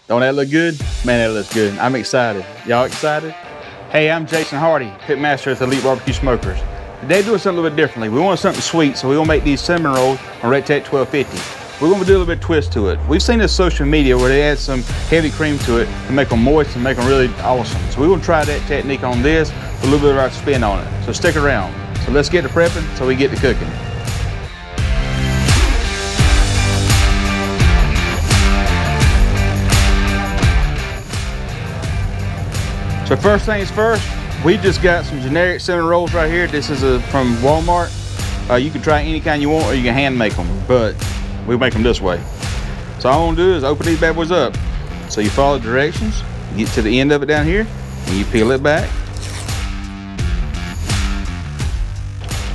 Don't that look good? Man, that looks good. I'm excited. Y'all excited? Hey, I'm Jason Hardee, pitmaster at the Elite BBQ Smokers. Today doing something a little bit differently. We want something sweet, so we're gonna make these cinnamon rolls on Recteq 1250. We're gonna do a little bit of twist to it. We've seen this social media where they add some heavy cream to it to make them moist and make them really awesome. So we're gonna try that technique on this with a little bit of our spin on it. So stick around. So let's get to prepping so we get to cooking. So first things first, we just got some generic cinnamon rolls right here. This is from Walmart. You can try any kind you want or you can hand make them, but we make them this way. So all I'm gonna do is open these bad boys up. So you follow the directions, you get to the end of it down here, and you peel it back.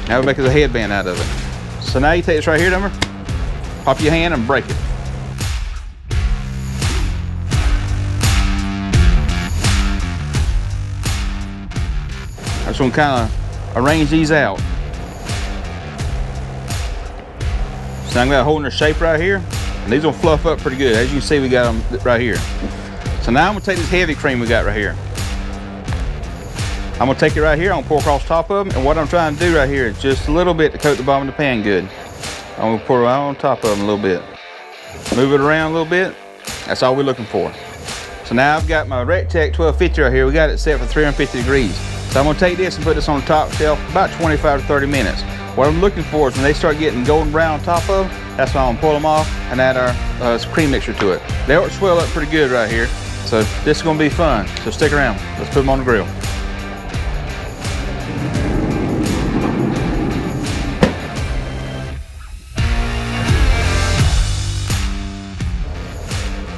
Now we make a headband out of it. So now you take this right here, Dumber, pop your hand and break it. I'm just gonna kind of arrange these out. So I'm gonna hold their shape right here, and these will fluff up pretty good. As you can see, we got them right here. So now I'm gonna take this heavy cream we got right here. I'm gonna take it right here, I'm gonna pour across top of them, and what I'm trying to do right here is just a little bit to coat the bottom of the pan good. I'm gonna pour it right on top of them a little bit. Move it around a little bit. That's all we're looking for. So now I've got my Recteq 1250 right here. We got it set for 350 degrees. So I'm gonna take this and put this on the top shelf about 25 to 30 minutes. What I'm looking for is when they start getting golden brown on top of them, that's when I'm gonna pull them off and add our cream mixture to it. They ought to swell up pretty good right here. So this is gonna be fun. So stick around. Let's put them on the grill.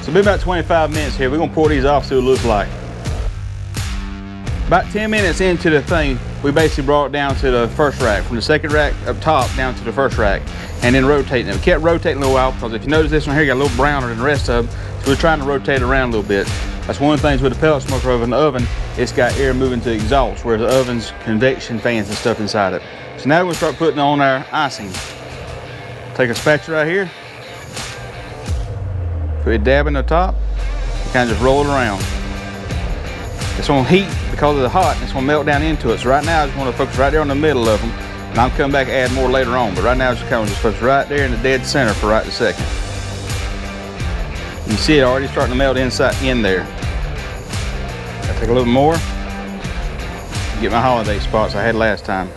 So be about 25 minutes here. We're gonna pour these off, see what it looks like. About 10 minutes into the thing, we basically brought it down to the first rack, from the second rack up top down to the first rack, and then rotating it. We kept rotating a little while because if you notice this one here got a little browner than the rest of them, so we're trying to rotate it around a little bit. That's one of the things with the pellet smoker oven. The oven, it's got air moving to exhaust, whereas the oven's convection fans and stuff inside it. So now we're gonna start putting on our icing. Take a spatula right here, put a dab in the top, and kind of just roll it around. It's gonna heat because of the hot, and it's gonna melt down into it. So right now I just wanna focus right there on the middle of them, and I'll come back and add more later on. But right now I just kind of focus right there in the dead center for right this second. You see it already starting to melt inside in there. I'll take a little more, get my holiday spots I had last time.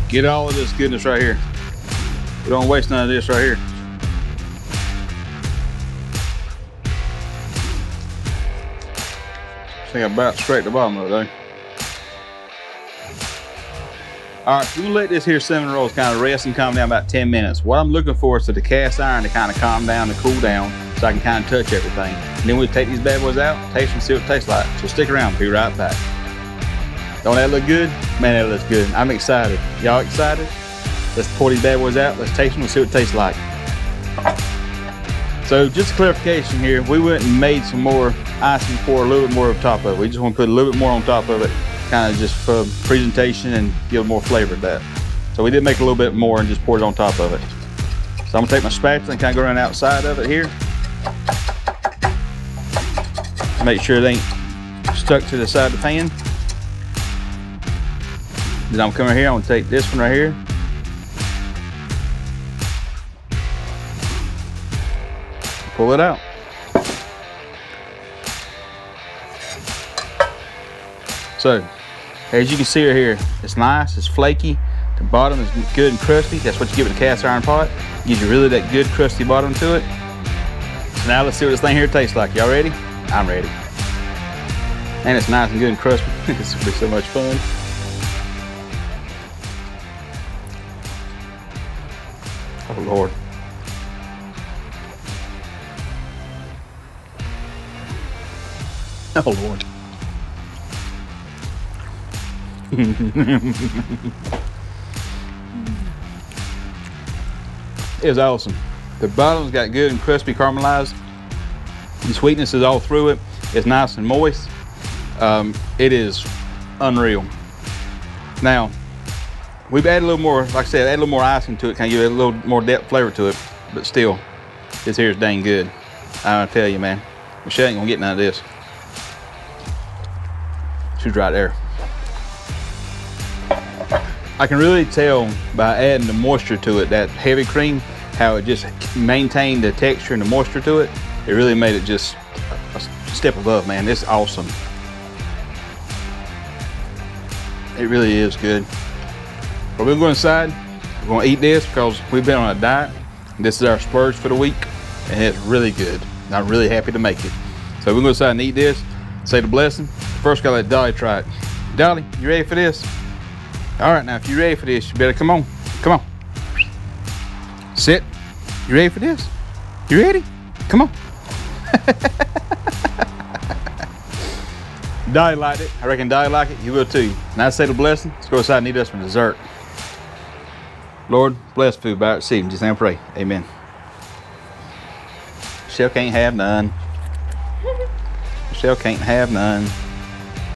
Get all of this goodness right here. We don't waste none of this right here. I think I about scraped the bottom of it, eh? All right, so we're gonna let this here cinnamon rolls kind of rest and calm down about 10 minutes. What I'm looking for is for the cast iron to kind of calm down and cool down so I can kind of touch everything. And then we'll take these bad boys out, taste them, see what it tastes like. So stick around, be right back. Don't that look good? Man, that looks good. I'm excited. Y'all excited? Let's pour these bad boys out. Let's taste them and see what it tastes like. So just a clarification here, we went and made some more icing, pour a little bit more on top of it. We just want to put a little bit more on top of it, kind of just for presentation and give more flavor to that. So we did make a little bit more and just poured it on top of it. So I'm gonna take my spatula and kind of go around the outside of it here. Make sure it ain't stuck to the side of the pan. Then I'm coming here, I'm gonna take this one right here. Pull it out. So, as you can see right here, it's nice, it's flaky. The bottom is good and crusty. That's what you get with a cast iron pot. It gives you really that good crusty bottom to it. So now let's see what this thing here tastes like. Y'all ready? I'm ready. And it's nice and good and crusty. It's gonna be so much fun. Oh Lord. Oh Lord. It was awesome. The bottom's got good and crispy caramelized. The sweetness is all through it. It's nice and moist. It is unreal. Now, we've added a little more, like I said, add a little more icing to it, kind of give it a little more depth flavor to it, but still, this here is dang good. I tell you, man, Michelle ain't gonna get none of this. She's right there. I can really tell by adding the moisture to it, that heavy cream, how it just maintained the texture and the moisture to it. It really made it just a step above, man. It's awesome. It really is good. But we'll go inside. We're gonna eat this because we've been on a diet. This is our splurge for the week, and it's really good. I'm really happy to make it. So we're gonna go inside and eat this, say the blessing. First, gotta let Dolly try it. Dolly, you ready for this? All right, now if you're ready for this, you better come on. Come on. Sit. You ready for this? You ready? Come on. Dolly liked it. I reckon Dolly liked it. You will too. Now say the blessing. Let's go inside and eat us some dessert. Lord, bless food by its seed. Just now pray. Amen. Michelle can't have none. Michelle can't have none.